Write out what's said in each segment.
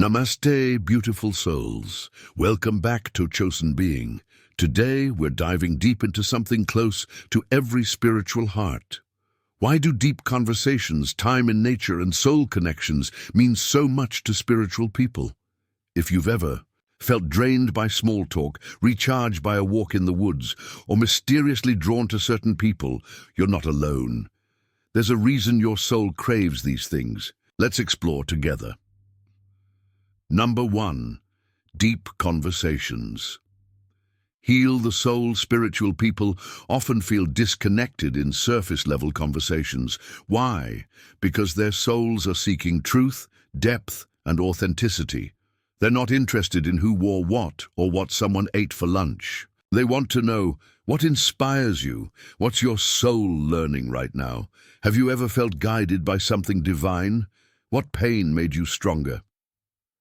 Namaste, beautiful souls. Welcome back to Chosen Being. Today, we're diving deep into something close to every spiritual heart. Why do deep conversations, time in nature, and soul connections mean so much to spiritual people? If you've ever felt drained by small talk, recharged by a walk in the woods, or mysteriously drawn to certain people, you're not alone. There's a reason your soul craves these things. Let's explore together. Number 1. Deep conversations. Heal the soul. Spiritual people often feel disconnected in surface-level conversations. Why? Because their souls are seeking truth, depth, and authenticity. They're not interested in who wore what or what someone ate for lunch. They want to know, what inspires you? What's your soul learning right now? Have you ever felt guided by something divine? What pain made you stronger?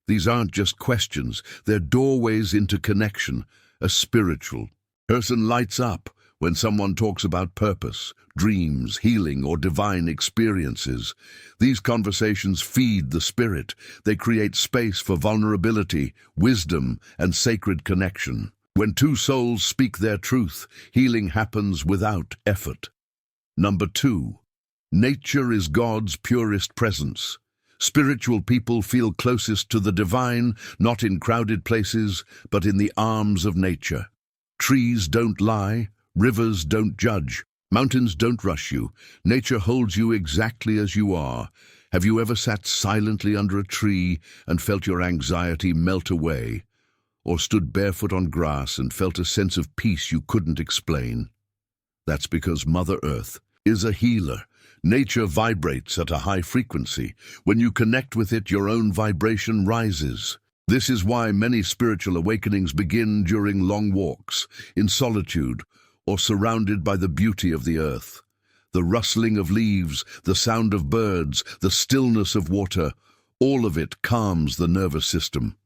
These aren't just questions, they're doorways into connection. A spiritual person lights up when someone talks about purpose, dreams, healing, or divine experiences. These conversations feed the spirit. They create space for vulnerability, wisdom, and sacred connection. When two souls speak their truth, healing happens without effort. Number 2. Nature is God's purest presence. Spiritual people feel closest to the divine, not in crowded places, but in the arms of nature. Trees don't lie, rivers don't judge, mountains don't rush you. Nature holds you exactly as you are. Have you ever sat silently under a tree and felt your anxiety melt away? Or stood barefoot on grass and felt a sense of peace you couldn't explain? That's because Mother Earth is a healer. Nature vibrates at a high frequency. When you connect with it, your own vibration rises. This is why many spiritual awakenings begin during long walks, in solitude, or surrounded by the beauty of the earth. The rustling of leaves, the sound of birds, the stillness of water, all of it calms the nervous system.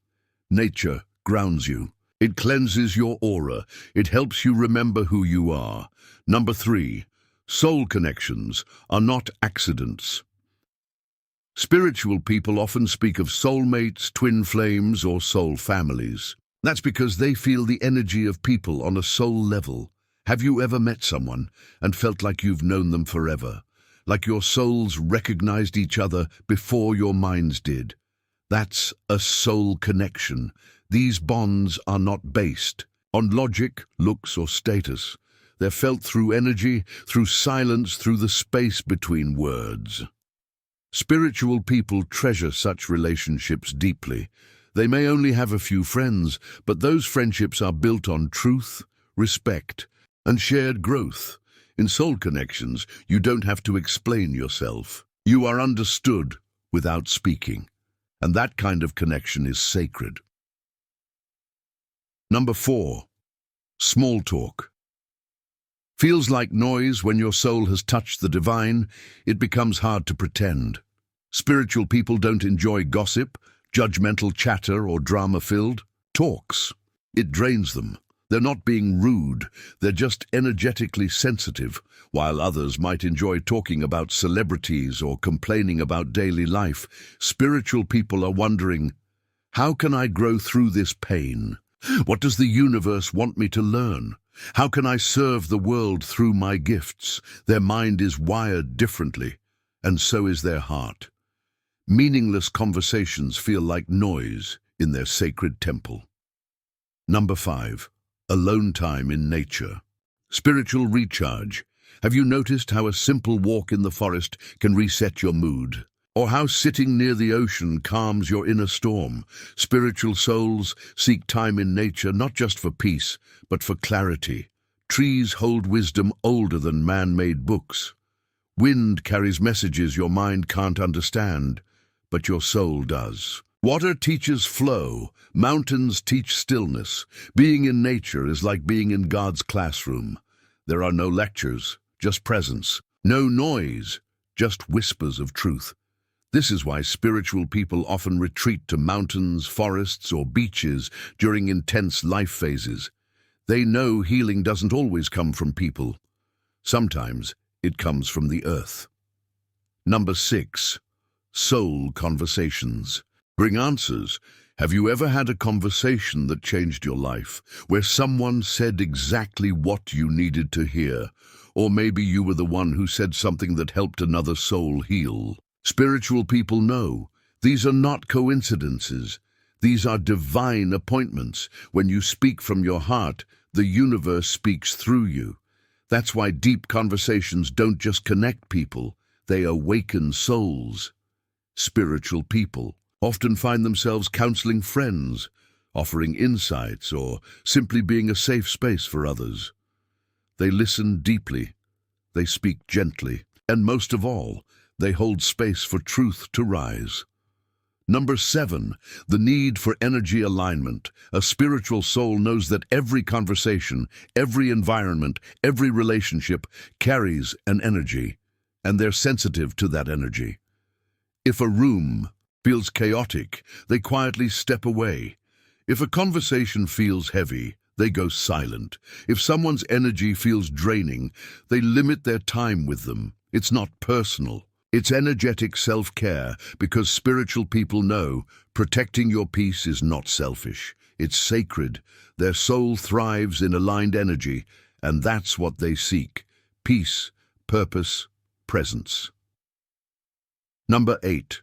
Nature grounds you. It cleanses your aura. It helps you remember who you are. Number 3. Soul connections are not accidents. Spiritual people often speak of soulmates, twin flames, or soul families. That's because they feel the energy of people on a soul level. Have you ever met someone and felt like you've known them forever? Like your souls recognized each other before your minds did? That's a soul connection. These bonds are not based on logic, looks, or status. They're felt through energy, through silence, through the space between words. Spiritual people treasure such relationships deeply. They may only have a few friends, but those friendships are built on truth, respect, and shared growth. In soul connections, you don't have to explain yourself. You are understood without speaking, and that kind of connection is sacred. Number 4. Small talk. Feels like noise when your soul has touched the divine. It becomes hard to pretend. Spiritual people don't enjoy gossip, judgmental chatter, or drama-filled talks. It drains them. They're not being rude, they're just energetically sensitive, while others might enjoy talking about celebrities or complaining about daily life. Spiritual people are wondering, how can I grow through this pain? What does the universe want me to learn? How can I serve the world through my gifts? Their mind is wired differently, and so is their heart. Meaningless conversations feel like noise in their sacred temple. Number 5. Alone time in nature. Spiritual recharge. Have you noticed how a simple walk in the forest can reset your mood? Or how sitting near the ocean calms your inner storm? Spiritual souls seek time in nature not just for peace, but for clarity. Trees hold wisdom older than man-made books. Wind carries messages your mind can't understand, but your soul does. Water teaches flow. Mountains teach stillness. Being in nature is like being in God's classroom. There are no lectures, just presence. No noise, just whispers of truth. This is why spiritual people often retreat to mountains, forests, or beaches during intense life phases. They know healing doesn't always come from people. Sometimes it comes from the earth. Number 6. Soul conversations. bring answers. Have you ever had a conversation that changed your life, where someone said exactly what you needed to hear? Or maybe you were the one who said something that helped another soul heal. Spiritual people know these are not coincidences. These are divine appointments. When you speak from your heart, the universe speaks through you. That's why deep conversations don't just connect people, they awaken souls. Spiritual people often find themselves counseling friends, offering insights, or simply being a safe space for others. They listen deeply, they speak gently, and most of all, they hold space for truth to rise. Number 7, the need for energy alignment. A spiritual soul knows that every conversation, every environment, every relationship carries an energy, and they're sensitive to that energy. If a room feels chaotic, they quietly step away. If a conversation feels heavy, they go silent. If someone's energy feels draining, they limit their time with them. It's not personal. It's energetic self-care, because spiritual people know protecting your peace is not selfish. It's sacred. Their soul thrives in aligned energy, and that's what they seek: peace, purpose, presence. Number 8.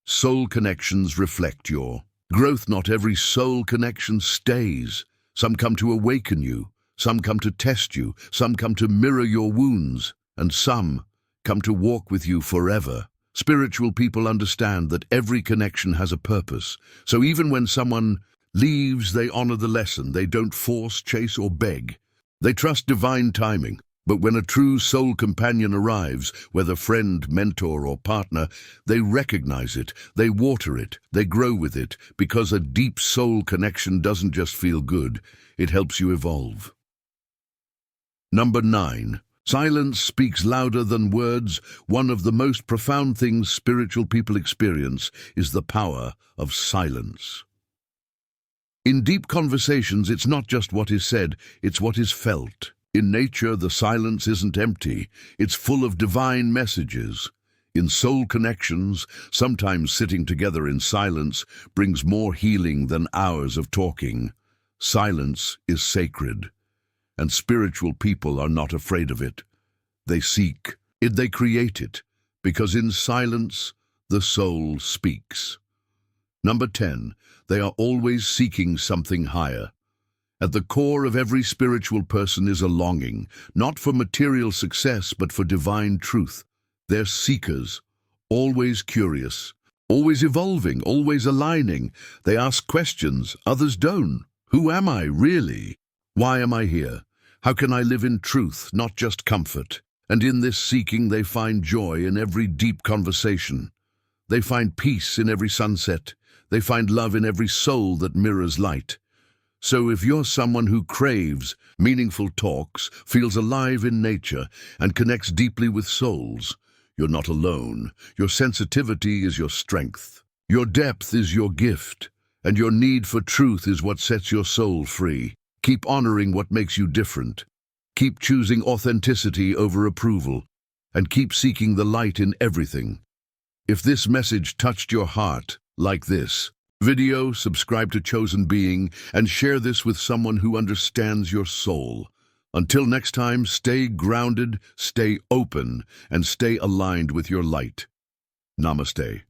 Soul connections reflect your growth. Not every soul connection stays. Some come to awaken you, some come to test you, some come to mirror your wounds, and some come to walk with you forever. Spiritual people understand that every connection has a purpose, so even when someone leaves, they honor the lesson. They don't force, chase, or beg. They trust divine timing. But when a true soul companion arrives, whether friend, mentor, or partner, they recognize it, they water it, they grow with it, because a deep soul connection doesn't just feel good, it helps you evolve. Number 9. Silence speaks louder than words. One of the most profound things spiritual people experience is the power of silence. In deep conversations, it's not just what is said, it's what is felt. In nature, the silence isn't empty, it's full of divine messages. In soul connections, sometimes sitting together in silence brings more healing than hours of talking. Silence is sacred, and spiritual people are not afraid of it. They seek it, they create it, because in silence, the soul speaks. Number 10, they are always seeking something higher. At the core of every spiritual person is a longing, not for material success, but for divine truth. They're seekers, always curious, always evolving, always aligning. They ask questions others don't. Who am I, really? Why am I here? How can I live in truth, not just comfort? And in this seeking, they find joy in every deep conversation. They find peace in every sunset. They find love in every soul that mirrors light. So if you're someone who craves meaningful talks, feels alive in nature, and connects deeply with souls, you're not alone. Your sensitivity is your strength. Your depth is your gift, and your need for truth is what sets your soul free. Keep honoring what makes you different. Keep choosing authenticity over approval, and keep seeking the light in everything. If this message touched your heart, like this video, subscribe to Chosen Being, and share this with someone who understands your soul. Until next time, stay grounded, stay open, and stay aligned with your light. Namaste.